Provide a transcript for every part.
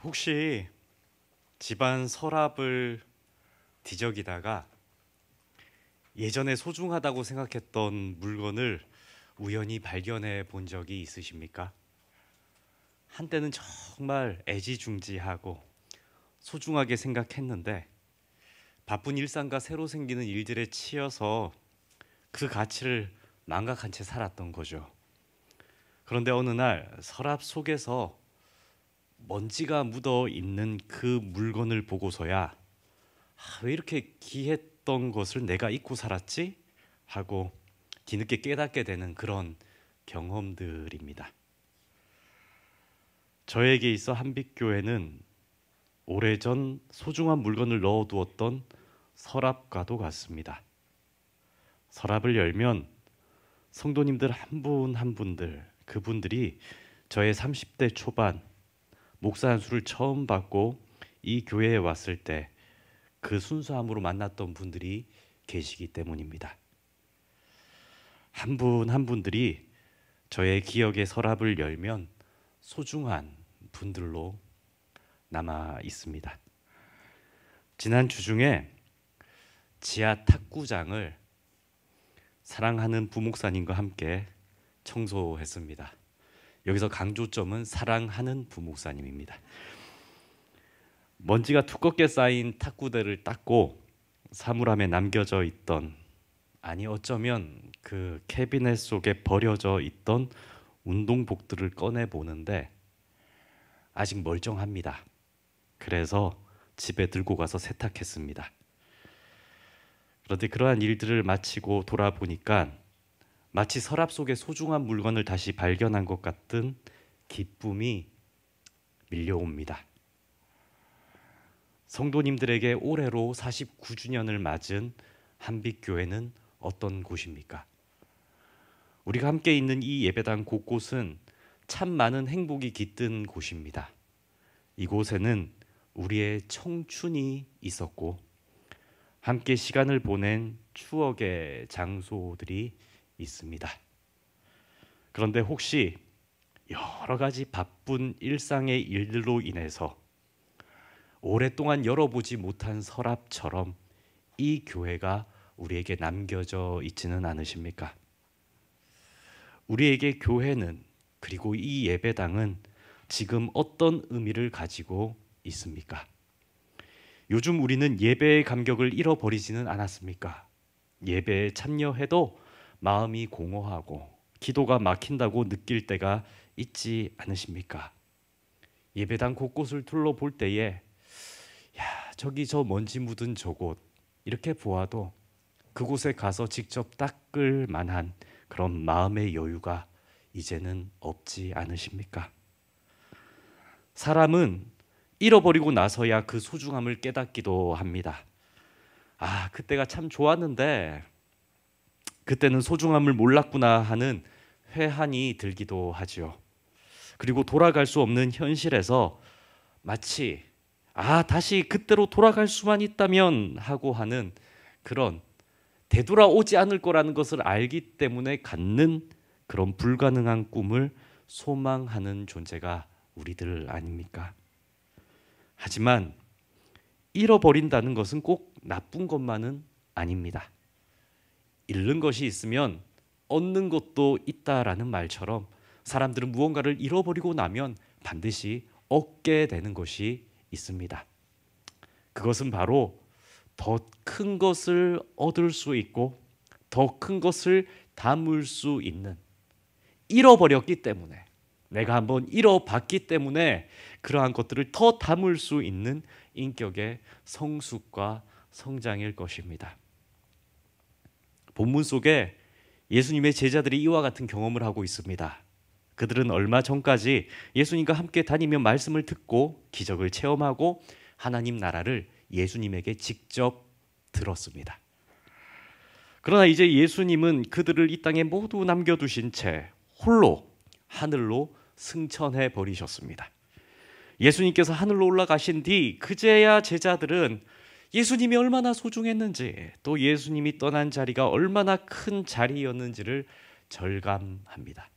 혹시 집안 서랍을 뒤적이다가 예전에 소중하다고 생각했던 물건을 우연히 발견해 본 적이 있으십니까? 한때는 정말 애지중지하고 소중하게 생각했는데 바쁜 일상과 새로 생기는 일들에 치여서 그 가치를 망각한 채 살았던 거죠. 그런데 어느 날 서랍 속에서 먼지가 묻어 있는 그 물건을 보고서야 왜 이렇게 귀했던 것을 내가 잊고 살았지? 하고 뒤늦게 깨닫게 되는 그런 경험들입니다. 저에게 있어 한빛교회는 오래전 소중한 물건을 넣어두었던 서랍과도 같습니다. 서랍을 열면 성도님들 한 분 한 분들, 그분들이 저의 30대 초반 목사 안수를 처음 받고 이 교회에 왔을 때 그 순수함으로 만났던 분들이 계시기 때문입니다. 한 분 한 분들이 저의 기억의 서랍을 열면 소중한 분들로 남아 있습니다. 지난 주 중에 지하 탁구장을 사랑하는 부목사님과 함께 청소했습니다. 여기서 강조점은 사랑하는 부목사님입니다. 먼지가 두껍게 쌓인 탁구대를 닦고 사물함에 남겨져 있던, 아니 어쩌면 그 캐비넷 속에 버려져 있던 운동복들을 꺼내 보는데 아직 멀쩡합니다. 그래서 집에 들고 가서 세탁했습니다. 그런데 그러한 일들을 마치고 돌아보니까 마치 서랍 속에 소중한 물건을 다시 발견한 것 같은 기쁨이 밀려옵니다. 성도님들에게 올해로 49주년을 맞은 한빛교회는 어떤 곳입니까? 우리가 함께 있는 이 예배당 곳곳은 참 많은 행복이 깃든 곳입니다. 이곳에는 우리의 청춘이 있었고 함께 시간을 보낸 추억의 장소들이 있습니다. 그런데 혹시 여러 가지 바쁜 일상의 일들로 인해서 오랫동안 열어보지 못한 서랍처럼 이 교회가 우리에게 남겨져 있지는 않으십니까? 우리에게 교회는, 그리고 이 예배당은 지금 어떤 의미를 가지고 있습니까? 요즘 우리는 예배의 감격을 잃어버리지는 않았습니까? 예배에 참여해도 마음이 공허하고 기도가 막힌다고 느낄 때가 있지 않으십니까? 예배당 곳곳을 둘러볼 때에 저기 저 먼지 묻은 저곳 이렇게 보아도 그곳에 가서 직접 닦을 만한 그런 마음의 여유가 이제는 없지 않으십니까? 사람은 잃어버리고 나서야 그 소중함을 깨닫기도 합니다. 그때가 참 좋았는데 그때는 소중함을 몰랐구나 하는 회한이 들기도 하지요. 그리고 돌아갈 수 없는 현실에서 마치 다시 그때로 돌아갈 수만 있다면 하고 하는 그런 되돌아오지 않을 거라는 것을 알기 때문에 갖는 그런 불가능한 꿈을 소망하는 존재가 우리들 아닙니까? 하지만 잃어버린다는 것은 꼭 나쁜 것만은 아닙니다. 잃는 것이 있으면 얻는 것도 있다라는 말처럼 사람들은 무언가를 잃어버리고 나면 반드시 얻게 되는 것이 있습니다. 그것은 바로 더 큰 것을 얻을 수 있고 더 큰 것을 담을 수 있는, 잃어버렸기 때문에, 내가 한번 잃어봤기 때문에 그러한 것들을 더 담을 수 있는 인격의 성숙과 성장일 것입니다. 본문 속에 예수님의 제자들이 이와 같은 경험을 하고 있습니다. 그들은 얼마 전까지 예수님과 함께 다니며 말씀을 듣고 기적을 체험하고 하나님 나라를 예수님에게 직접 들었습니다. 그러나 이제 예수님은 그들을 이 땅에 모두 남겨두신 채 홀로 하늘로 승천해 버리셨습니다. 예수님께서 하늘로 올라가신 뒤 그제야 제자들은 예수님이 얼마나 소중했는지, 또 예수님이 떠난 자리가 얼마나 큰 자리였는지를 절감합니다.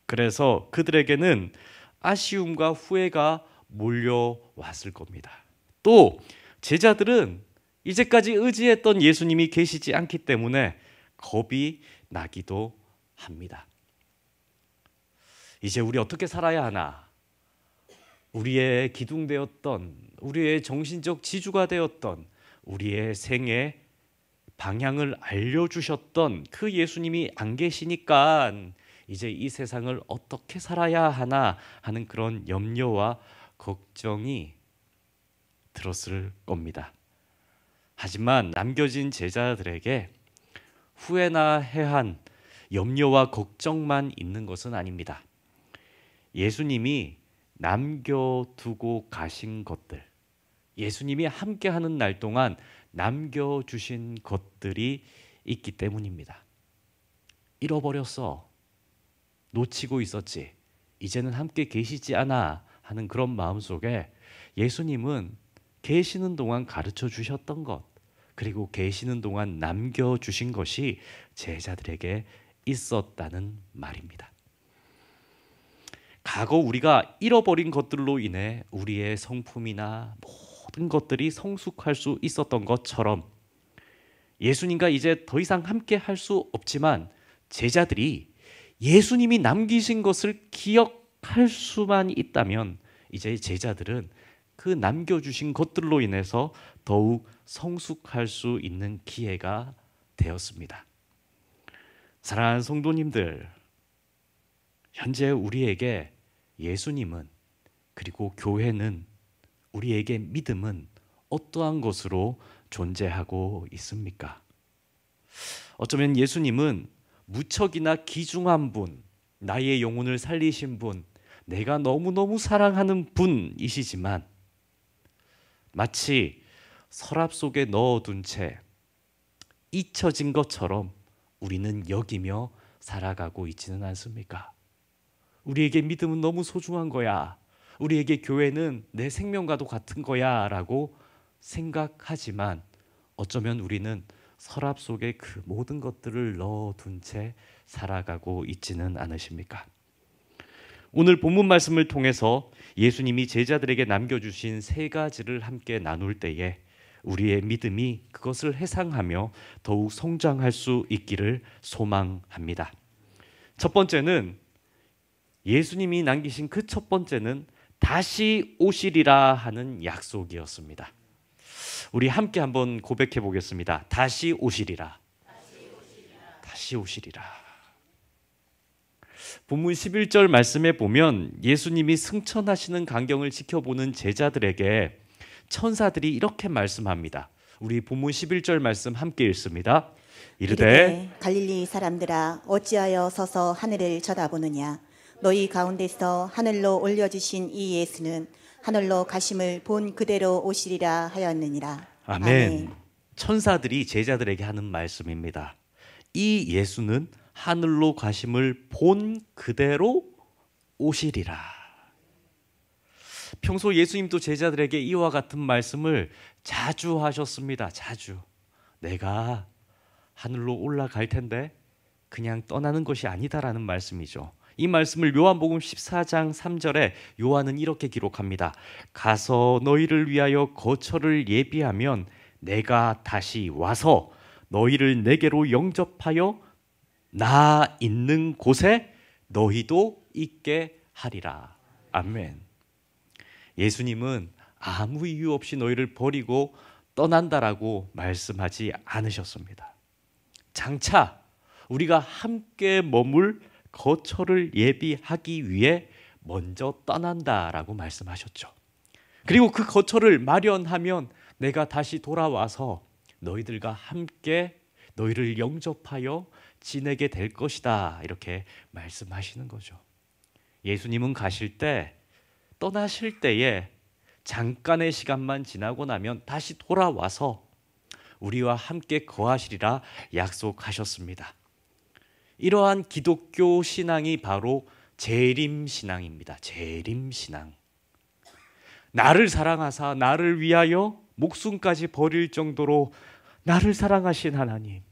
그래서 그들에게는 아쉬움과 후회가 몰려왔을 겁니다. 또 제자들은 이제까지 의지했던 예수님이 계시지 않기 때문에 겁이 나기도 합니다. 이제 우리 어떻게 살아야 하나? 우리의 기둥되었던, 우리의 정신적 지주가 되었던, 우리의 생의 방향을 알려주셨던 그 예수님이 안 계시니까 이제 이 세상을 어떻게 살아야 하나 하는 그런 염려와 걱정이 들었을 겁니다. 하지만 남겨진 제자들에게 후회나 해한 염려와 걱정만 있는 것은 아닙니다. 예수님이 남겨두고 가신 것들, 예수님이 함께하는 날 동안 남겨주신 것들이 있기 때문입니다. 잃어버렸어. 놓치고 있었지. 이제는 함께 계시지 않아 하는 그런 마음속에 예수님은 계시는 동안 가르쳐 주셨던 것, 그리고 계시는 동안 남겨주신 것이 제자들에게 있었다는 말입니다. 과거 우리가 잃어버린 것들로 인해 우리의 성품이나 모든 것들이 성숙할 수 있었던 것처럼 예수님과 이제 더 이상 함께 할 수 없지만 제자들이 예수님이 남기신 것을 기억할 수만 있다면 이제 제자들은 그 남겨주신 것들로 인해서 더욱 성숙할 수 있는 기회가 되었습니다. 사랑하는 성도님들, 현재 우리에게 예수님은, 그리고 교회는, 우리에게 믿음은 어떠한 것으로 존재하고 있습니까? 어쩌면 예수님은 무척이나 귀중한 분, 나의 영혼을 살리신 분, 내가 너무너무 사랑하는 분이시지만 마치 서랍 속에 넣어둔 채 잊혀진 것처럼 우리는 여기며 살아가고 있지는 않습니까? 우리에게 믿음은 너무 소중한 거야. 우리에게 교회는 내 생명과도 같은 거야 라고 생각하지만 어쩌면 우리는 서랍 속에 그 모든 것들을 넣어둔 채 살아가고 있지는 않으십니까? 오늘 본문 말씀을 통해서 예수님이 제자들에게 남겨주신 세 가지를 함께 나눌 때에 우리의 믿음이 그것을 해상하며 더욱 성장할 수 있기를 소망합니다. 첫 번째는, 예수님이 남기신 그 첫 번째는 다시 오시리라 하는 약속이었습니다. 우리 함께 한번 고백해 보겠습니다. 다시 오시리라. 다시 오시리라. 본문 11절 말씀에 보면 예수님이 승천하시는 광경을 지켜보는 제자들에게 천사들이 이렇게 말씀합니다. 우리 본문 11절 말씀 함께 읽습니다. 이르되 갈릴리 사람들아 어찌하여 서서 하늘을 쳐다보느냐. 너희 가운데서 하늘로 올려주신 이 예수는 하늘로 가심을 본 그대로 오시리라 하였느니라. 아멘. 천사들이 제자들에게 하는 말씀입니다. 이 예수는 하늘로 가심을 본 그대로 오시리라. 평소 예수님도 제자들에게 이와 같은 말씀을 자주 하셨습니다. 자주. 내가 하늘로 올라갈 텐데 그냥 떠나는 것이 아니다라는 말씀이죠. 이 말씀을 요한복음 14장 3절에 요한은 이렇게 기록합니다. 가서 너희를 위하여 거처를 예비하면 내가 다시 와서 너희를 내게로 영접하여 나 있는 곳에 너희도 있게 하리라. 아멘. 예수님은 아무 이유 없이 너희를 버리고 떠난다라고 말씀하지 않으셨습니다. 장차 우리가 함께 머물 거처를 예비하기 위해 먼저 떠난다라고 말씀하셨죠. 그리고 그 거처를 마련하면 내가 다시 돌아와서 너희들과 함께 너희를 영접하여 지내게 될 것이다, 이렇게 말씀하시는 거죠. 예수님은 가실 때, 떠나실 때에 잠깐의 시간만 지나고 나면 다시 돌아와서 우리와 함께 거하시리라 약속하셨습니다. 이러한 기독교 신앙이 바로 재림신앙입니다. 재림신앙. 나를 사랑하사 나를 위하여 목숨까지 버릴 정도로 나를 사랑하신 하나님,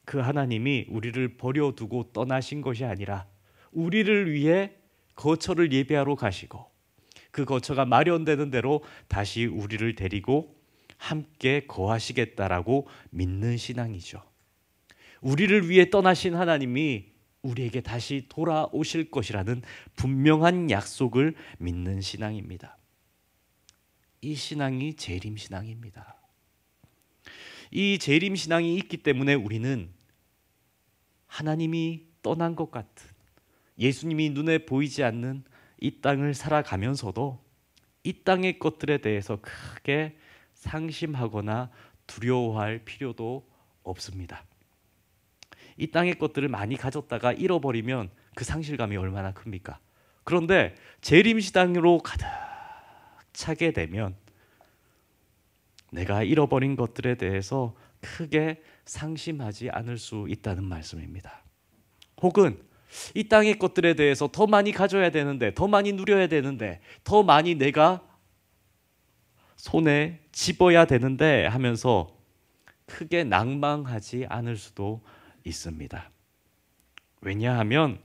그 하나님이 우리를 버려두고 떠나신 것이 아니라 우리를 위해 거처를 예비하러 가시고 그 거처가 마련되는 대로 다시 우리를 데리고 함께 거하시겠다라고 믿는 신앙이죠. 우리를 위해 떠나신 하나님이 우리에게 다시 돌아오실 것이라는 분명한 약속을 믿는 신앙입니다. 이 신앙이 재림신앙입니다. 이 재림신앙이 있기 때문에 우리는 하나님이 떠난 것 같은, 예수님이 눈에 보이지 않는 이 땅을 살아가면서도 이 땅의 것들에 대해서 크게 상심하거나 두려워할 필요도 없습니다. 이 땅의 것들을 많이 가졌다가 잃어버리면 그 상실감이 얼마나 큽니까? 그런데 재림시당으로 가득 차게 되면 내가 잃어버린 것들에 대해서 크게 상심하지 않을 수 있다는 말씀입니다. 혹은 이 땅의 것들에 대해서 더 많이 가져야 되는데, 더 많이 누려야 되는데, 더 많이 내가 손에 집어야 되는데 하면서 크게 낭망하지 않을 수도 있습니다. 왜냐하면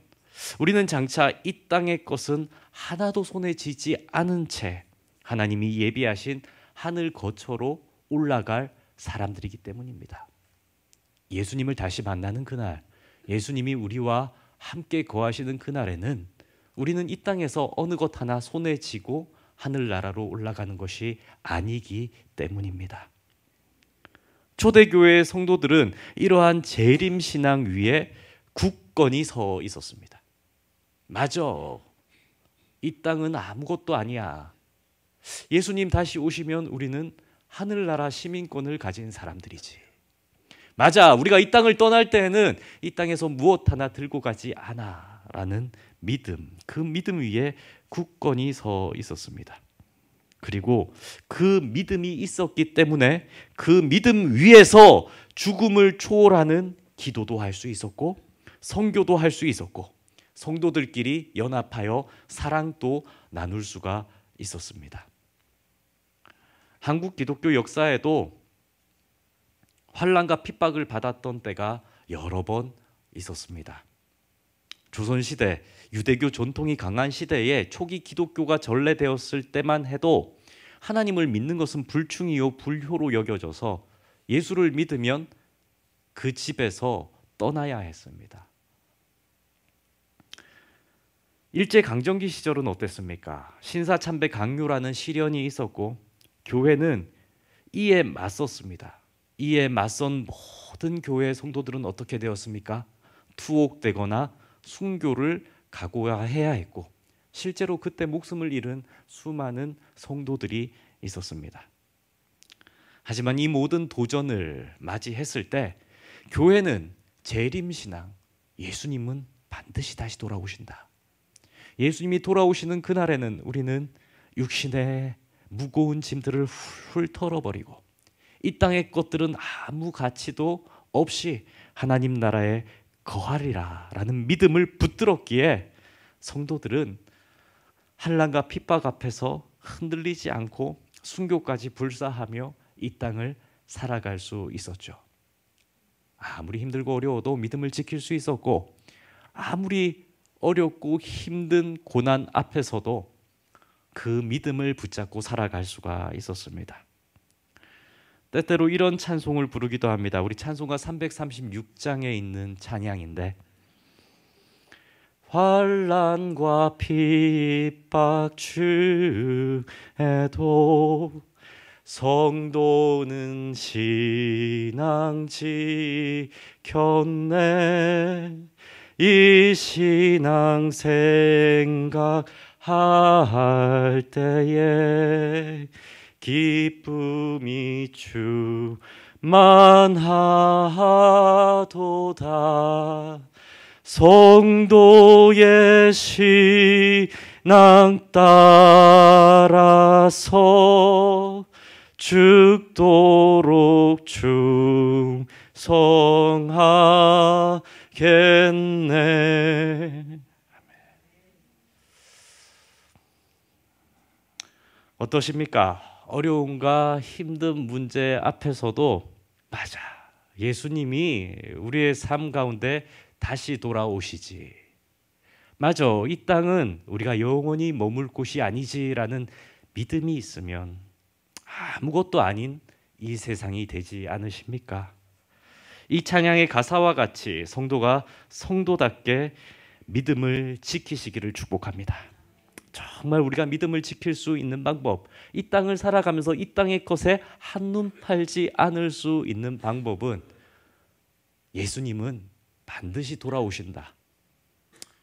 우리는 장차 이 땅의 것은 하나도 손에 쥐지 않은 채 하나님이 예비하신 하늘 거처로 올라갈 사람들이기 때문입니다. 예수님을 다시 만나는 그날, 예수님이 우리와 함께 거하시는 그날에는 우리는 이 땅에서 어느 것 하나 손에 쥐고 하늘나라로 올라가는 것이 아니기 때문입니다. 초대교회의 성도들은 이러한 재림신앙 위에 굳건히 서 있었습니다. 맞아, 이 땅은 아무것도 아니야. 예수님 다시 오시면 우리는 하늘나라 시민권을 가진 사람들이지. 맞아, 우리가 이 땅을 떠날 때에는 이 땅에서 무엇 하나 들고 가지 않아 라는 믿음, 그 믿음 위에 굳건히 서 있었습니다. 그리고 그 믿음이 있었기 때문에 그 믿음 위에서 죽음을 초월하는 기도도 할 수 있었고, 선교도 할 수 있었고, 성도들끼리 연합하여 사랑도 나눌 수가 있었습니다. 한국 기독교 역사에도 환난과 핍박을 받았던 때가 여러 번 있었습니다. 조선시대 유대교 전통이 강한 시대에 초기 기독교가 전래되었을 때만 해도 하나님을 믿는 것은 불충이요 불효로 여겨져서 예수를 믿으면 그 집에서 떠나야 했습니다. 일제강점기 시절은 어땠습니까? 신사참배 강요라는 시련이 있었고 교회는 이에 맞섰습니다. 이에 맞선 모든 교회 성도들은 어떻게 되었습니까? 투옥되거나 순교를 각오해야 했고 실제로 그때 목숨을 잃은 수많은 성도들이 있었습니다. 하지만 이 모든 도전을 맞이했을 때 교회는 재림신앙, 예수님은 반드시 다시 돌아오신다. 예수님이 돌아오시는 그날에는 우리는 육신의 무거운 짐들을 훌훌 털어버리고 이 땅의 것들은 아무 가치도 없이 하나님 나라에 거하리라 라는 믿음을 붙들었기에 성도들은 환난과 핍박 앞에서 흔들리지 않고 순교까지 불사하며 이 땅을 살아갈 수 있었죠. 아무리 힘들고 어려워도 믿음을 지킬 수 있었고 아무리 어렵고 힘든 고난 앞에서도 그 믿음을 붙잡고 살아갈 수가 있었습니다. 때때로 이런 찬송을 부르기도 합니다. 우리 찬송가 336장에 있는 찬양인데 환난과 핍박 중에도 성도는 신앙 지켰네. 이 신앙 생각할 때에 기쁨이 충만하도다. 성도의 신앙 따라서 죽도록 충성하겠네. 어떠십니까? 어려움과 힘든 문제 앞에서도 맞아, 예수님이 우리의 삶 가운데 다시 돌아오시지. 맞아, 이 땅은 우리가 영원히 머물 곳이 아니지라는 믿음이 있으면 아무것도 아닌 이 세상이 되지 않으십니까? 이 찬양의 가사와 같이 성도가 성도답게 믿음을 지키시기를 축복합니다. 정말 우리가 믿음을 지킬 수 있는 방법, 이 땅을 살아가면서 이 땅의 것에 한눈 팔지 않을 수 있는 방법은 예수님은 반드시 돌아오신다.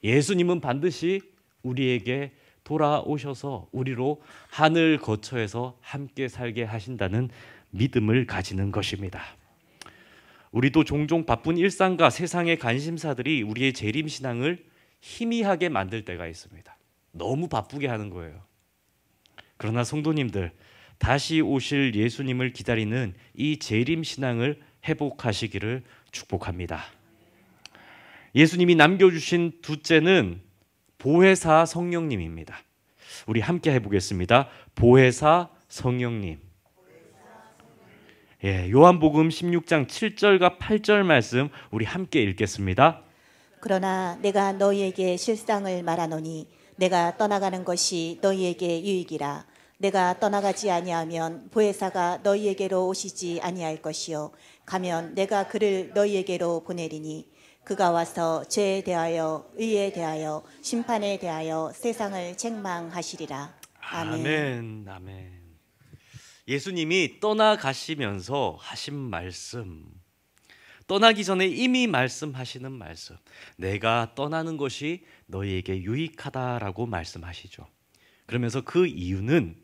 예수님은 반드시 우리에게 돌아오셔서 우리로 하늘 거처에서 함께 살게 하신다는 믿음을 가지는 것입니다. 우리도 종종 바쁜 일상과 세상의 관심사들이 우리의 재림신앙을 희미하게 만들 때가 있습니다. 너무 바쁘게 하는 거예요. 그러나 성도님들, 다시 오실 예수님을 기다리는 이 재림신앙을 회복하시기를 축복합니다. 예수님이 남겨주신 둘째는 보혜사 성령님입니다. 우리 함께 해보겠습니다. 보혜사 성령님. 요한복음 16장 7절과 8절 말씀 우리 함께 읽겠습니다. 그러나 내가 너희에게 실상을 말하노니 내가 떠나가는 것이 너희에게 유익이라. 내가 떠나가지 아니하면 보혜사가 너희에게로 오시지 아니할 것이요 가면 내가 그를 너희에게로 보내리니 그가 와서 죄에 대하여 의에 대하여 심판에 대하여 세상을 책망하시리라. 아멘. 아멘. 예수님이 떠나가시면서 하신 말씀, 떠나기 전에 이미 말씀하시는 말씀, 내가 떠나는 것이 너희에게 유익하다라고 말씀하시죠. 그러면서 그 이유는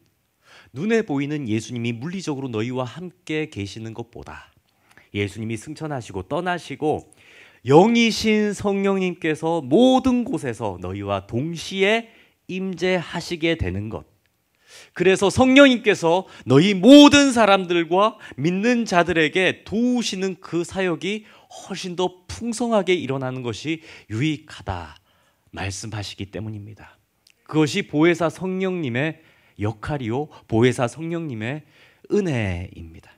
눈에 보이는 예수님이 물리적으로 너희와 함께 계시는 것보다 예수님이 승천하시고 떠나시고 영이신 성령님께서 모든 곳에서 너희와 동시에 임재하시게 되는 것, 그래서 성령님께서 너희 모든 사람들과 믿는 자들에게 도우시는 그 사역이 훨씬 더 풍성하게 일어나는 것이 유익하다 말씀하시기 때문입니다. 그것이 보혜사 성령님의 역할이요 보혜사 성령님의 은혜입니다.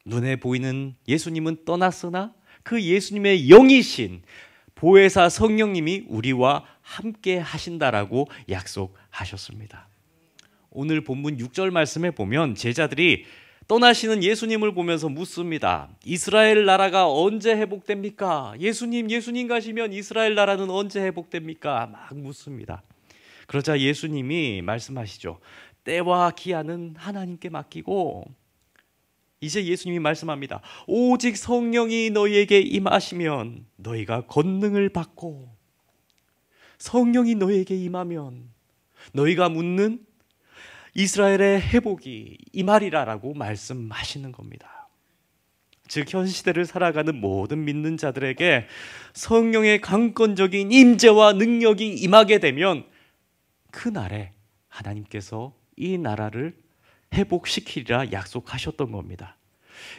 눈에 보이는 예수님은 떠났으나 그 예수님의 영이신 보혜사 성령님이 우리와 함께 하신다라고 약속하셨습니다. 오늘 본문 6절 말씀에 보면 제자들이 떠나시는 예수님을 보면서 묻습니다. 이스라엘 나라가 언제 회복됩니까? 예수님 가시면 이스라엘 나라는 언제 회복됩니까? 막 묻습니다. 그러자 예수님이 말씀하시죠. 때와 기한은 하나님께 맡기고, 이제 예수님이 말씀합니다. 오직 성령이 너희에게 임하시면 너희가 권능을 받고, 성령이 너희에게 임하면 너희가 묻는 이스라엘의 회복이 임하리라라고 말씀하시는 겁니다. 즉 현 시대를 살아가는 모든 믿는 자들에게 성령의 강권적인 임재와 능력이 임하게 되면 그날에 하나님께서 이 나라를 회복시키리라 약속하셨던 겁니다.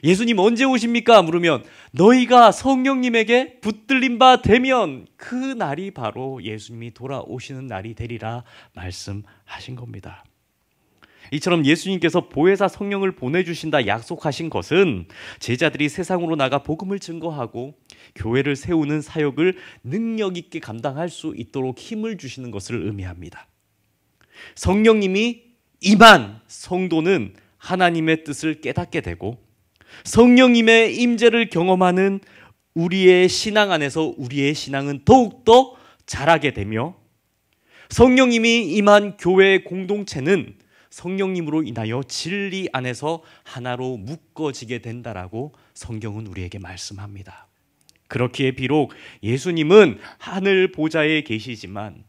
예수님 언제 오십니까? 물으면 너희가 성령님에게 붙들린 바 되면 그 날이 바로 예수님이 돌아오시는 날이 되리라 말씀하신 겁니다. 이처럼 예수님께서 보혜사 성령을 보내주신다 약속하신 것은 제자들이 세상으로 나가 복음을 증거하고 교회를 세우는 사역을 능력 있게 감당할 수 있도록 힘을 주시는 것을 의미합니다. 성령님이 임한 성도는 하나님의 뜻을 깨닫게 되고 성령님의 임재를 경험하는 우리의 신앙 안에서 우리의 신앙은 더욱더 자라게 되며 성령님이 임한 교회 공동체는 성령님으로 인하여 진리 안에서 하나로 묶어지게 된다라고 성경은 우리에게 말씀합니다. 그렇기에 비록 예수님은 하늘 보좌에 계시지만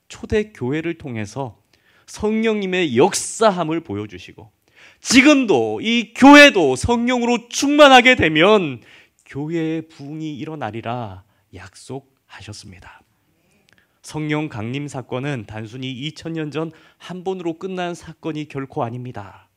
초대 교회를 통해서 성령님의 역사함을 보여주시고 지금도 이 교회도 성령으로 충만하게 되면 교회의 부흥이 일어나리라 약속하셨습니다. 성령 강림 사건은 단순히 2000년 전 한 번으로 끝난 사건이 결코 아닙니다.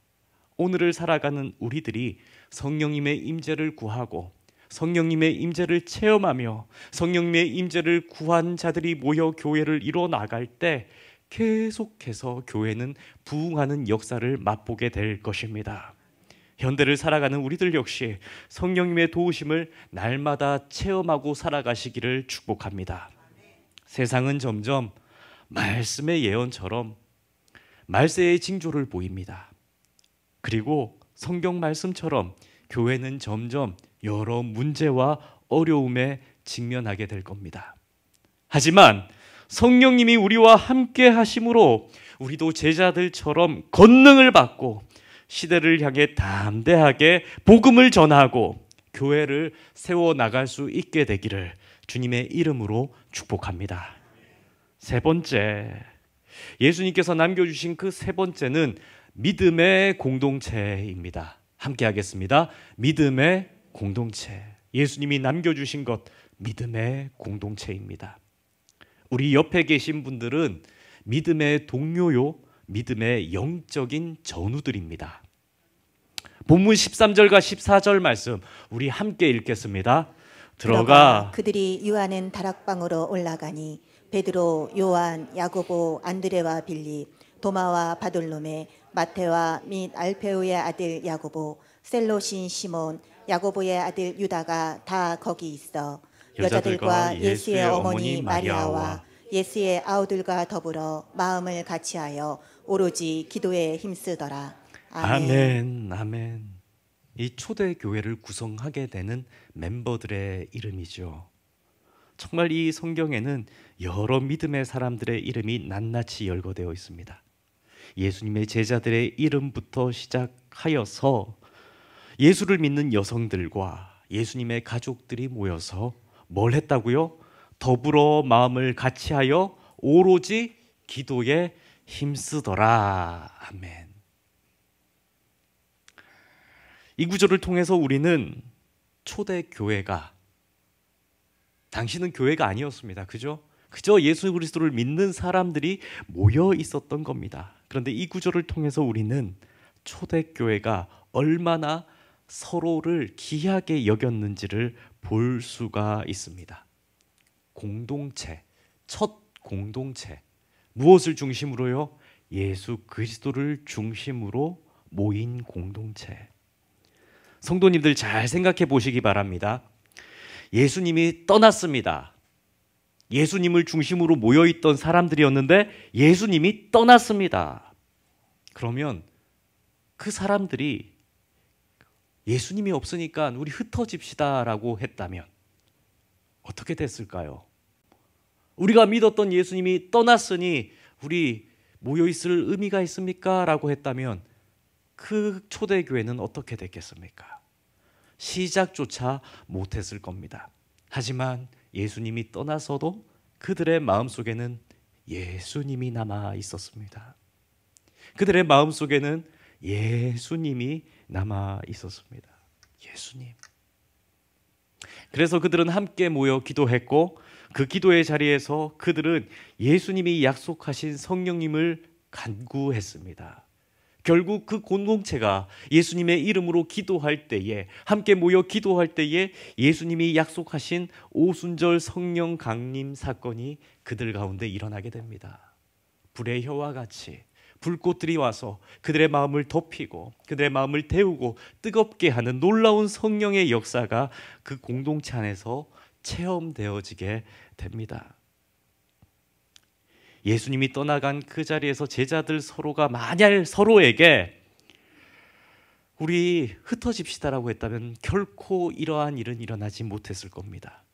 오늘을 살아가는 우리들이 성령님의 임재를 구하고 성령님의 임재를 체험하며 성령님의 임재를 구한 자들이 모여 교회를 이뤄 나갈 때 계속해서 교회는 부흥하는 역사를 맛보게 될 것입니다. 현대를 살아가는 우리들 역시 성령님의 도우심을 날마다 체험하고 살아가시기를 축복합니다. 세상은 점점 말씀의 예언처럼 말세의 징조를 보입니다. 그리고 성경 말씀처럼 교회는 점점 여러 문제와 어려움에 직면하게 될 겁니다. 하지만 성령님이 우리와 함께 하심으로 우리도 제자들처럼 권능을 받고 시대를 향해 담대하게 복음을 전하고 교회를 세워나갈 수 있게 되기를 주님의 이름으로 축복합니다. 세 번째, 예수님께서 남겨주신 그 세 번째는 믿음의 공동체입니다. 함께 하겠습니다. 믿음의 공동체. 예수님이 남겨주신 것, 믿음의 공동체입니다. 우리 옆에 계신 분들은 믿음의 동료요, 믿음의 영적인 전우들입니다. 본문 13절과 14절 말씀 우리 함께 읽겠습니다. 들어가 그들이 유하는 다락방으로 올라가니 베드로, 요한, 야고보, 안드레와 빌립, 도마와 바돌로메, 마테와 및 알페오의 아들 야고보, 셀로신 시몬, 야고보의 아들 유다가 다 거기 있어 여자들과 예수의 어머니 마리아와 예수의 아우들과 더불어 마음을 같이하여 오로지 기도에 힘쓰더라. 아멘. 아멘, 아멘. 이 초대 교회를 구성하게 되는 멤버들의 이름이죠. 정말 이 성경에는 여러 믿음의 사람들의 이름이 낱낱이 열거되어 있습니다. 예수님의 제자들의 이름부터 시작하여서 예수를 믿는 여성들과 예수님의 가족들이 모여서 뭘 했다고요? 더불어 마음을 같이하여 오로지 기도에 힘쓰더라. 아멘. 이 구절을 통해서 우리는 초대 교회가, 당시는 교회가 아니었습니다. 그죠? 그저 예수 그리스도를 믿는 사람들이 모여 있었던 겁니다. 그런데 이 구절을 통해서 우리는 초대 교회가 얼마나 서로를 귀하게 여겼는지를 볼 수가 있습니다. 공동체, 첫 공동체. 무엇을 중심으로요? 예수 그리스도를 중심으로 모인 공동체. 성도님들 잘 생각해 보시기 바랍니다. 예수님이 떠났습니다. 예수님을 중심으로 모여있던 사람들이었는데 예수님이 떠났습니다. 그러면 그 사람들이 예수님이 없으니까 우리 흩어집시다 라고 했다면 어떻게 됐을까요? 우리가 믿었던 예수님이 떠났으니 우리 모여있을 의미가 있습니까? 라고 했다면 그 초대교회는 어떻게 됐겠습니까? 시작조차 못했을 겁니다. 하지만 예수님이 떠나서도 그들의 마음속에는 예수님이 남아 있었습니다. 그들의 마음속에는 예수님이 남아 있었습니다. 예수님. 그래서 그들은 함께 모여 기도했고 그 기도의 자리에서 그들은 예수님이 약속하신 성령님을 간구했습니다. 결국 그 공동체가 예수님의 이름으로 기도할 때에, 함께 모여 기도할 때에 예수님이 약속하신 오순절 성령 강림 사건이 그들 가운데 일어나게 됩니다. 불의 혀와 같이 불꽃들이 와서 그들의 마음을 덮이고 그들의 마음을 데우고 뜨겁게 하는 놀라운 성령의 역사가 그 공동체 안에서 체험되어지게 됩니다. 예수님이 떠나간 그 자리에서 제자들 서로가 만약 서로에게 우리 흩어집시다라고 했다면 결코 이러한 일은 일어나지 못했을 겁니다.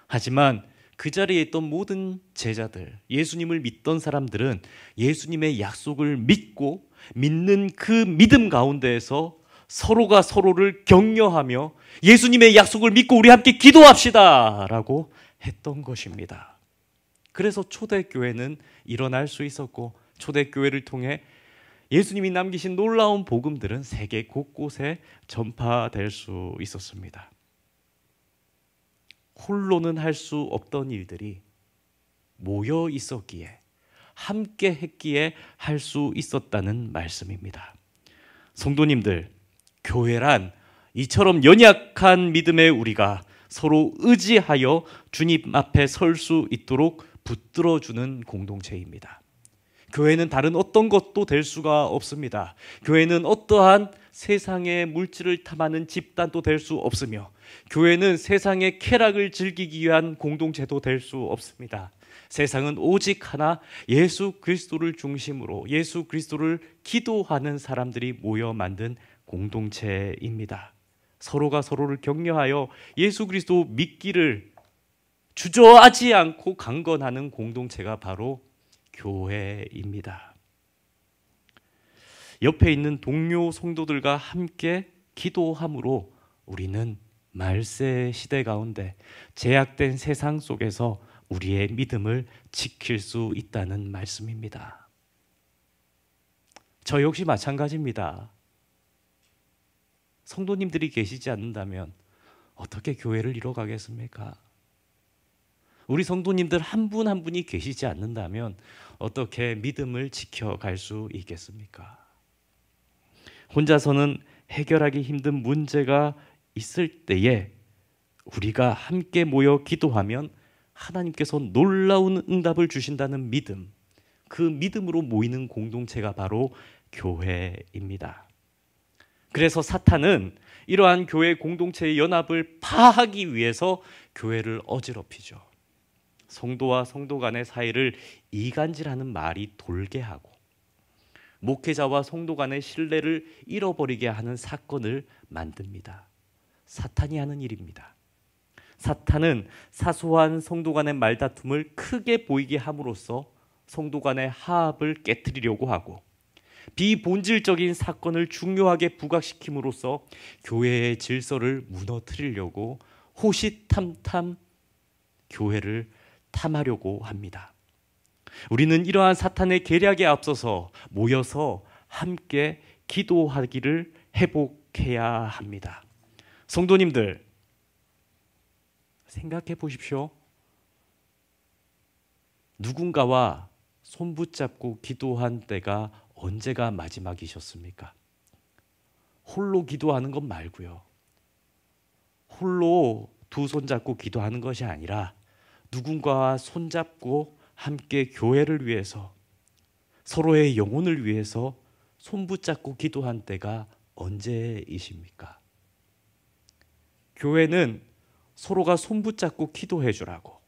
하지만 그 자리에 있던 모든 제자들, 예수님을 믿던 사람들은 예수님의 약속을 믿고 믿는 그 믿음 가운데에서 서로가 서로를 격려하며 예수님의 약속을 믿고 우리 함께 기도합시다 라고 했던 것입니다. 그래서 초대교회는 일어날 수 있었고 초대교회를 통해 예수님이 남기신 놀라운 복음들은 세계 곳곳에 전파될 수 있었습니다. 홀로는 할 수 없던 일들이 모여 있었기에, 함께 했기에 할 수 있었다는 말씀입니다. 성도님들, 교회란 이처럼 연약한 믿음의 우리가 서로 의지하여 주님 앞에 설 수 있도록 붙들어주는 공동체입니다. 교회는 다른 어떤 것도 될 수가 없습니다. 교회는 어떠한 세상의 물질을 탐하는 집단도 될 수 없으며 교회는 세상의 쾌락을 즐기기 위한 공동체도 될 수 없습니다. 세상은 오직 하나 예수 그리스도를 중심으로 예수 그리스도를 기도하는 사람들이 모여 만든 공동체입니다. 서로가 서로를 격려하여 예수 그리스도 믿기를 주저하지 않고 강건하는 공동체가 바로 교회입니다. 옆에 있는 동료 성도들과 함께 기도함으로 우리는 말세 시대 가운데 제약된 세상 속에서 우리의 믿음을 지킬 수 있다는 말씀입니다. 저 역시 마찬가지입니다. 성도님들이 계시지 않는다면 어떻게 교회를 이뤄가겠습니까? 우리 성도님들 한 분 한 분이 계시지 않는다면 어떻게 믿음을 지켜갈 수 있겠습니까? 혼자서는 해결하기 힘든 문제가 있을 때에 우리가 함께 모여 기도하면 하나님께서 놀라운 응답을 주신다는 믿음, 그 믿음으로 모이는 공동체가 바로 교회입니다. 그래서 사탄은 이러한 교회 공동체의 연합을 파하기 위해서 교회를 어지럽히죠. 성도와 성도 간의 사이를 이간질하는 말이 돌게 하고 목회자와 성도 간의 신뢰를 잃어버리게 하는 사건을 만듭니다. 사탄이 하는 일입니다. 사탄은 사소한 성도 간의 말다툼을 크게 보이게 함으로써 성도 간의 화합을 깨트리려고 하고 비본질적인 사건을 중요하게 부각시킴으로써 교회의 질서를 무너뜨리려고 호시탐탐 교회를 탐하려고 합니다. 우리는 이러한 사탄의 계략에 앞서서 모여서 함께 기도하기를 회복해야 합니다. 성도님들, 생각해 보십시오. 누군가와 손붙잡고 기도한 때가 언제가 마지막이셨습니까? 홀로 기도하는 것 말고요. 홀로 두 손 잡고 기도하는 것이 아니라 누군가와 손잡고 함께 교회를 위해서 서로의 영혼을 위해서 손붙잡고 기도한 때가 언제이십니까? 교회는 서로가 손붙잡고 기도해 주라고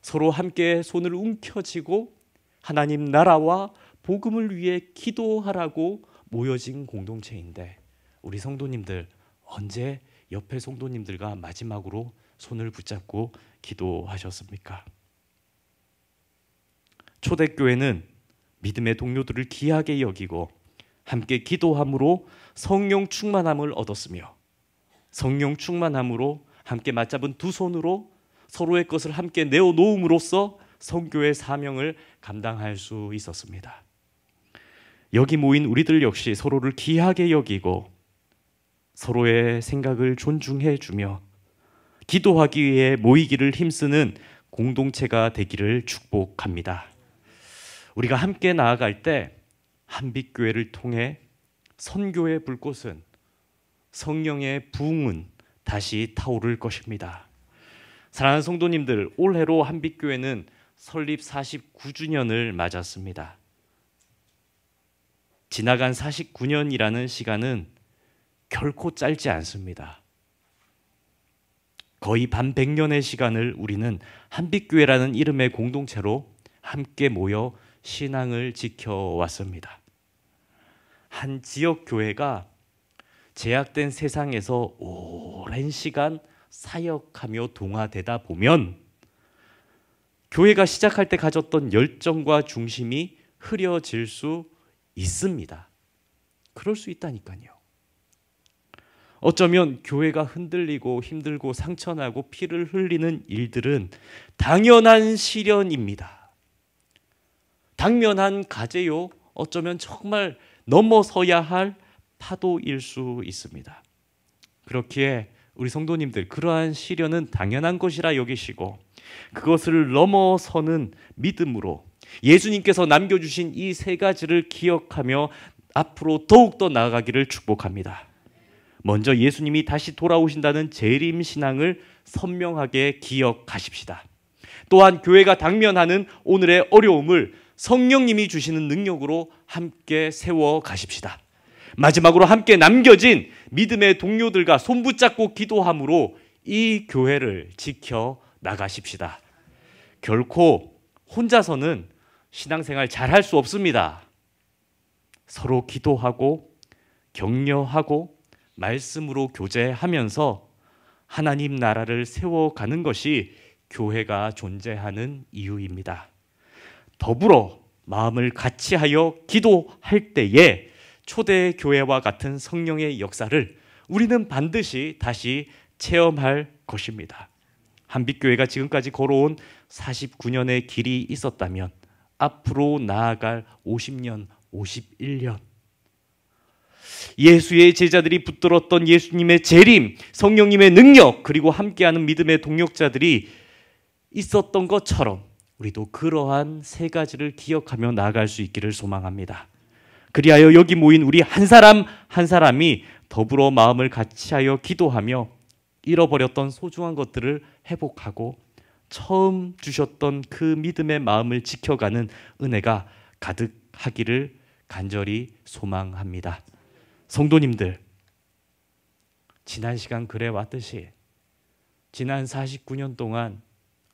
서로 함께 손을 움켜쥐고 하나님 나라와 복음을 위해 기도하라고 모여진 공동체인데 우리 성도님들 언제 옆에 성도님들과 마지막으로 손을 붙잡고 기도하셨습니까? 초대교회는 믿음의 동료들을 귀하게 여기고 함께 기도함으로 성령 충만함을 얻었으며 성령 충만함으로 함께 맞잡은 두 손으로 서로의 것을 함께 내어놓음으로써 선교의 사명을 감당할 수 있었습니다. 여기 모인 우리들 역시 서로를 귀하게 여기고 서로의 생각을 존중해 주며 기도하기 위해 모이기를 힘쓰는 공동체가 되기를 축복합니다. 우리가 함께 나아갈 때 한빛교회를 통해 선교의 불꽃은 성령의 부흥은 다시 타오를 것입니다. 사랑하는 성도님들, 올해로 한빛교회는 설립 49주년을 맞았습니다. 지나간 49년이라는 시간은 결코 짧지 않습니다. 거의 반백년의 시간을 우리는 한빛교회라는 이름의 공동체로 함께 모여 신앙을 지켜왔습니다. 한 지역교회가 제약된 세상에서 오랜 시간 사역하며 동화되다 보면 교회가 시작할 때 가졌던 열정과 중심이 흐려질 수 있습니다. 그럴 수 있다니까요. 어쩌면 교회가 흔들리고 힘들고 상처나고 피를 흘리는 일들은 당연한 시련입니다. 당면한 과제요. 어쩌면 정말 넘어서야 할 파도일 수 있습니다. 그렇기에 우리 성도님들 그러한 시련은 당연한 것이라 여기시고 그것을 넘어서는 믿음으로 예수님께서 남겨주신 이 세 가지를 기억하며 앞으로 더욱더 나아가기를 축복합니다. 먼저 예수님이 다시 돌아오신다는 재림 신앙을 선명하게 기억하십시다. 또한 교회가 당면하는 오늘의 어려움을 성령님이 주시는 능력으로 함께 세워 가십시다. 마지막으로 함께 남겨진 믿음의 동료들과 손붙잡고 기도함으로 이 교회를 지켜 나가십시다. 결코 혼자서는 신앙생활 잘 할 수 없습니다. 서로 기도하고 격려하고 말씀으로 교제하면서 하나님 나라를 세워가는 것이 교회가 존재하는 이유입니다. 더불어 마음을 같이하여 기도할 때에 초대교회와 같은 성령의 역사를 우리는 반드시 다시 체험할 것입니다. 한빛교회가 지금까지 걸어온 49년의 길이 있었다면 앞으로 나아갈 50년, 51년 예수의 제자들이 붙들었던 예수님의 재림, 성령님의 능력, 그리고 함께하는 믿음의 동역자들이 있었던 것처럼 우리도 그러한 세 가지를 기억하며 나아갈 수 있기를 소망합니다. 그리하여 여기 모인 우리 한 사람 한 사람이 더불어 마음을 같이하여 기도하며 잃어버렸던 소중한 것들을 회복하고 처음 주셨던 그 믿음의 마음을 지켜가는 은혜가 가득하기를 간절히 소망합니다. 성도님들, 지난 시간 그래 왔듯이 지난 49년 동안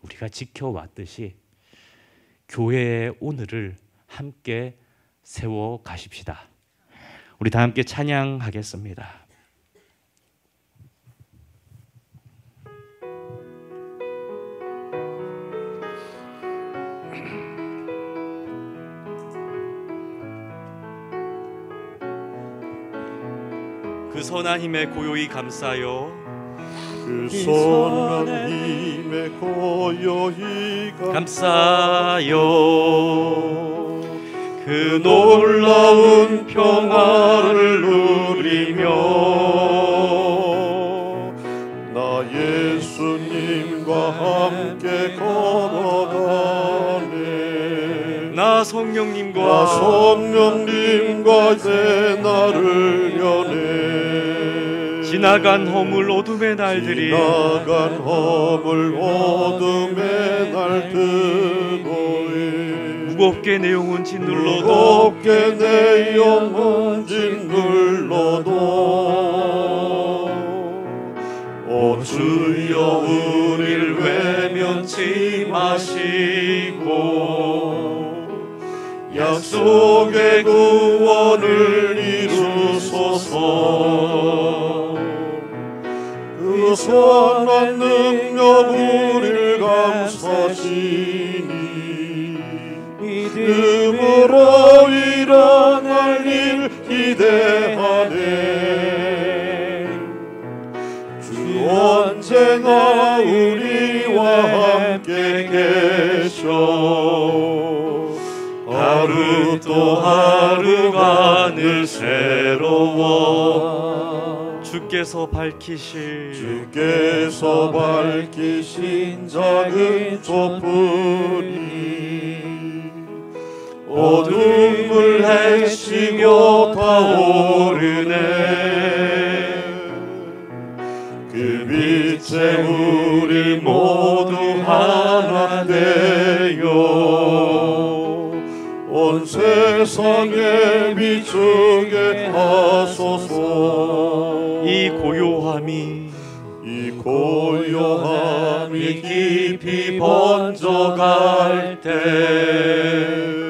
우리가 지켜왔듯이 교회의 오늘을 함께 세워 가십시다. 우리 다 함께 찬양하겠습니다. 그 선한 힘에 고요히 감싸요. 그 선한 힘에 고요히 감싸요. 그 놀라운 평화를 누리며 나 예수님과 함께 걸어가네. 나 성령님과 이제 나를 여네. 지나간 허물 어둠의 날들이 지나간 허물 어둠의 날들이 무겁게 내 영혼 짓눌러도 무겁게 내 영혼 짓눌러도 오 주여 우릴 외면치 마시고 약속의 구원을 이루소서. 그 선한 능력 우릴 감싸시니 믿음으로 일어날 일 기대하네. 주 언제나 우리와 함께 계셔. 하루 또 하루가 늘 새로워. 주께서 밝히신 작은 촛불이 어둠을 헤치며 타오르네. 그 빛에 우리 모두 하나 되어 온 세상에 비추게 하소서. 이 고요함이 깊이 번져갈 때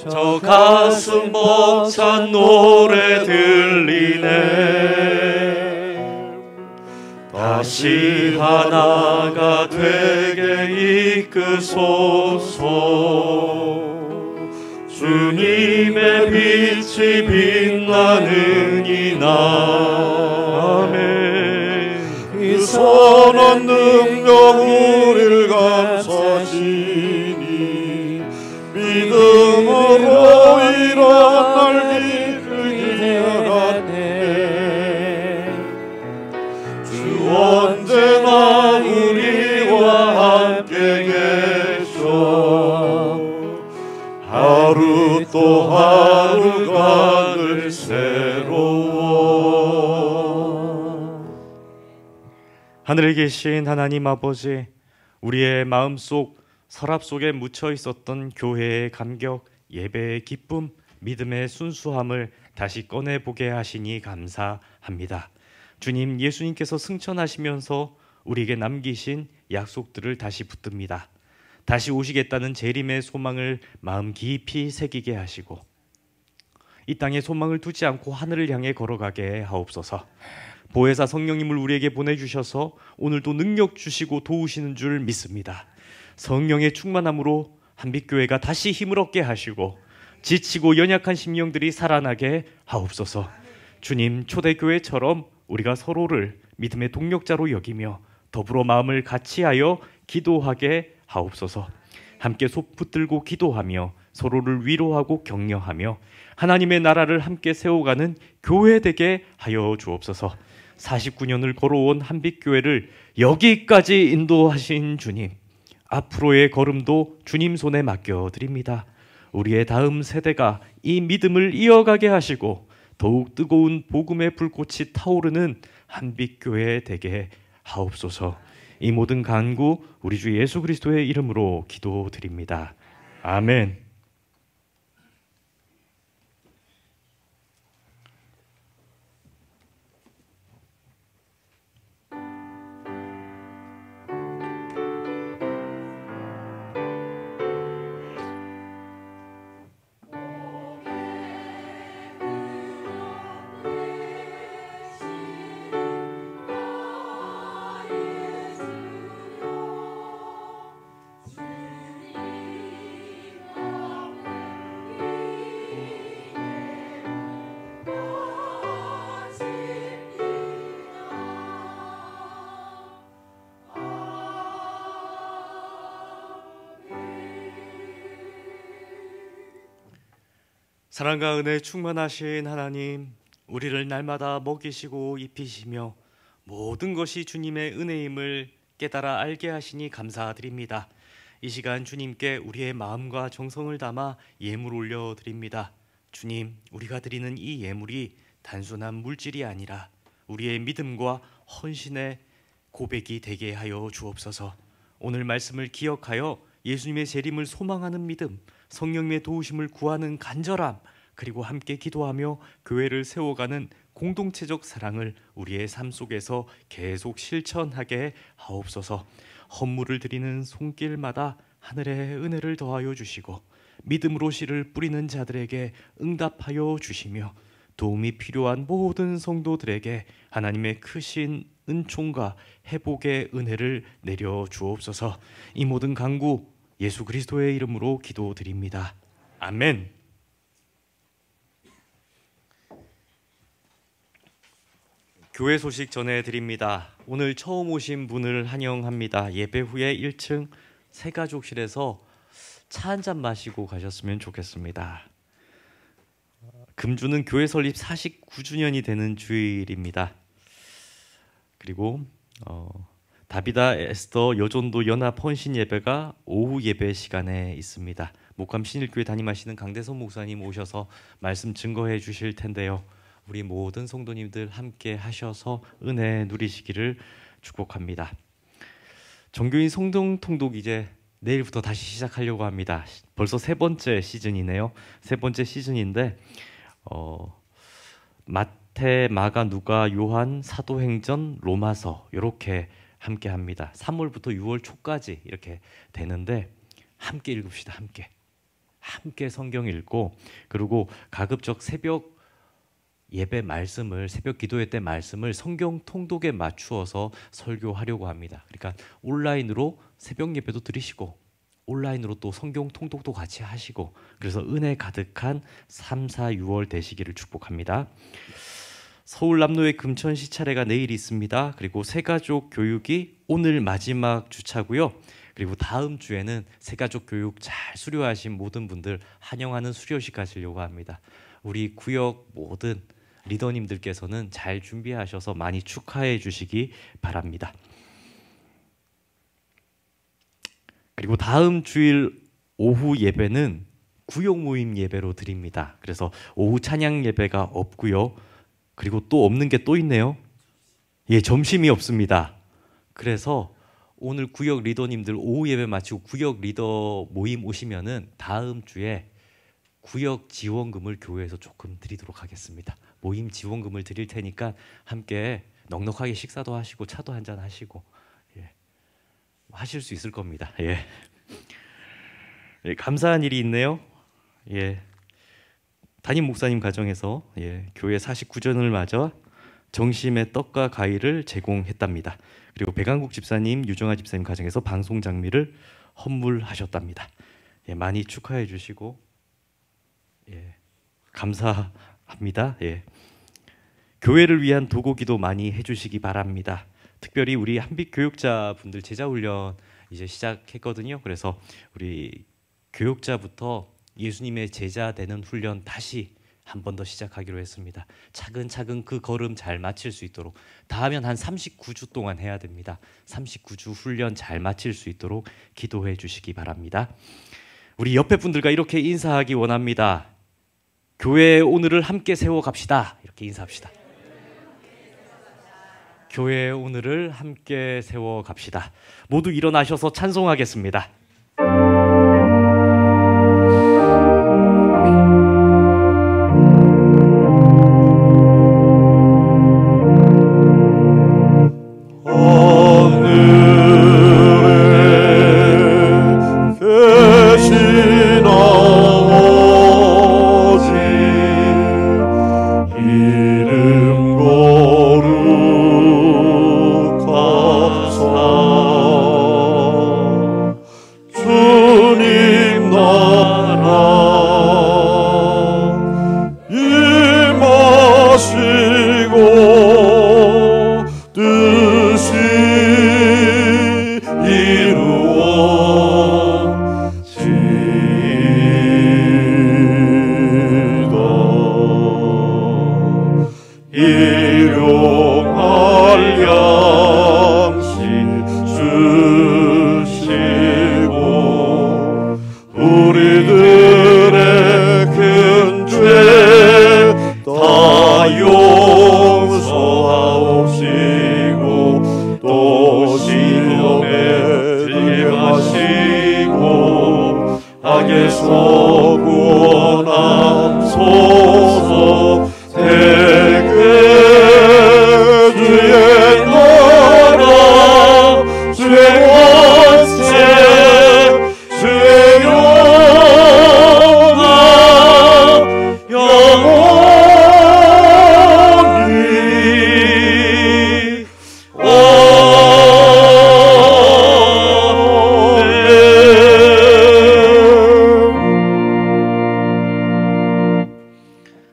저 가슴 벅찬 노래 들리네. 다시 하나가 되게 이끄소서. 주님의 빛이 빛나는 이날 그 선한 능력 우릴 감싸시니 믿음으로 일어날 기대하네. 주 언제나 우리와 함께 계셔. 하루 또 하루가 늘 새로워. 하늘에 계신 하나님 아버지, 우리의 마음속 서랍 속에 묻혀 있었던 교회의 감격, 예배의 기쁨, 믿음의 순수함을 다시 꺼내보게 하시니 감사합니다. 주님, 예수님께서 승천하시면서 우리에게 남기신 약속들을 다시 붙듭니다. 다시 오시겠다는 재림의 소망을 마음 깊이 새기게 하시고 이 땅에 소망을 두지 않고 하늘을 향해 걸어가게 하옵소서. 보혜사 성령님을 우리에게 보내주셔서 오늘도 능력 주시고 도우시는 줄 믿습니다. 성령의 충만함으로 한빛교회가 다시 힘을 얻게 하시고 지치고 연약한 심령들이 살아나게 하옵소서. 주님, 초대교회처럼 우리가 서로를 믿음의 동력자로 여기며 더불어 마음을 같이하여 기도하게 하옵소서. 함께 손붙들고 기도하며 서로를 위로하고 격려하며 하나님의 나라를 함께 세워가는 교회 되게 하여 주옵소서. 49년을 걸어온 한빛교회를 여기까지 인도하신 주님, 앞으로의 걸음도 주님 손에 맡겨드립니다. 우리의 다음 세대가 이 믿음을 이어가게 하시고 더욱 뜨거운 복음의 불꽃이 타오르는 한빛교회 되게 하옵소서. 이 모든 간구 우리 주 예수 그리스도의 이름으로 기도드립니다. 아멘. 사랑과 은혜 충만하신 하나님, 우리를 날마다 먹이시고 입히시며 모든 것이 주님의 은혜임을 깨달아 알게 하시니 감사드립니다. 이 시간 주님께 우리의 마음과 정성을 담아 예물 올려드립니다. 주님, 우리가 드리는 이 예물이 단순한 물질이 아니라 우리의 믿음과 헌신의 고백이 되게 하여 주옵소서. 오늘 말씀을 기억하여 예수님의 재림을 소망하는 믿음, 성령님의 도우심을 구하는 간절함, 그리고 함께 기도하며 교회를 세워가는 공동체적 사랑을 우리의 삶 속에서 계속 실천하게 하옵소서. 헌물을 드리는 손길마다 하늘의 은혜를 더하여 주시고 믿음으로 씨를 뿌리는 자들에게 응답하여 주시며 도움이 필요한 모든 성도들에게 하나님의 크신 은총과 회복의 은혜를 내려 주옵소서. 이 모든 간구 예수 그리스도의 이름으로 기도드립니다. 아멘. 교회 소식 전해드립니다. 오늘 처음 오신 분을 환영합니다. 예배 후에 1층 새가족실에서 차 한잔 마시고 가셨으면 좋겠습니다. 금주는 교회 설립 49주년이 되는 주일입니다. 그리고 다비다 에스더 여전도 연합 헌신 예배가 오후 예배 시간에 있습니다. 목감 신일교회 담임하시는 강대선 목사님 오셔서 말씀 증거해 주실 텐데요. 우리 모든 성도님들 함께 하셔서 은혜 누리시기를 축복합니다. 정교인 성동 통독 이제 내일부터 다시 시작하려고 합니다. 벌써 세 번째 시즌이네요. 세 번째 시즌인데 마태, 마가, 누가, 요한, 사도행전, 로마서 이렇게 함께 합니다. 3월부터 6월 초까지 이렇게 되는데 함께 읽읍시다. 함께 성경 읽고 그리고 가급적 새벽 예배 말씀을 새벽 기도회 때 말씀을 성경 통독에 맞추어서 설교하려고 합니다. 그러니까 온라인으로 새벽 예배도 드리시고 온라인으로 또 성경 통독도 같이 하시고 그래서 은혜 가득한 3, 4, 6월 되시기를 축복합니다. 서울 남로의 금천 시차례가 내일 있습니다. 그리고 새가족 교육이 오늘 마지막 주차고요. 그리고 다음 주에는 새가족 교육 잘 수료하신 모든 분들 환영하는 수료식 가시려고 합니다. 우리 구역 모든 리더님들께서는 잘 준비하셔서 많이 축하해 주시기 바랍니다. 그리고 다음 주일 오후 예배는 구역 모임 예배로 드립니다. 그래서 오후 찬양 예배가 없고요. 그리고 또 없는 게 또 있네요. 예, 점심이 없습니다. 그래서 오늘 구역 리더님들 오후 예배 마치고 구역 리더 모임 오시면은 다음 주에 구역 지원금을 교회에서 조금 드리도록 하겠습니다. 모임 지원금을 드릴 테니까 함께 넉넉하게 식사도 하시고 차도 한잔 하시고 예, 하실 수 있을 겁니다. 예. 예, 감사한 일이 있네요. 예, 담임 목사님 가정에서 교회 49전을 맞아 정심의 떡과 과일을 제공했답니다. 그리고 백한국 집사님, 유정아 집사님 가정에서 방송 장미를 헌물하셨답니다. 예, 많이 축하해 주시고 감사합니다. 교회를 위한 도고기도 많이 해주시기 바랍니다. 특별히 우리 한빛 교육자분들 제자 훈련 이제 시작했거든요. 그래서 우리 교육자부터 예수님의 제자 되는 훈련 다시 한 번 더 시작하기로 했습니다. 차근차근 그 걸음 잘 마칠 수 있도록 다 하면 한 39주 동안 해야 됩니다. 39주 훈련 잘 마칠 수 있도록 기도해 주시기 바랍니다. 우리 옆에 분들과 이렇게 인사하기 원합니다. 교회의 오늘을 함께 세워갑시다. 이렇게 인사합시다. 교회의 오늘을 함께 세워갑시다. 모두 일어나셔서 찬송하겠습니다.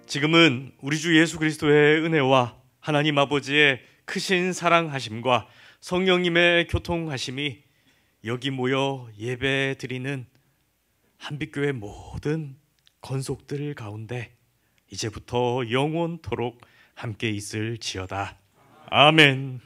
지금은 우리 주 예수 그리스도의 은혜와 하나님 아버지의 크신 사랑하심과 성령님의 교통하심이 여기 모여 예배 드리는 한빛교회 모든 건속들 가운데 이제부터 영원토록 함께 있을지어다. 아멘.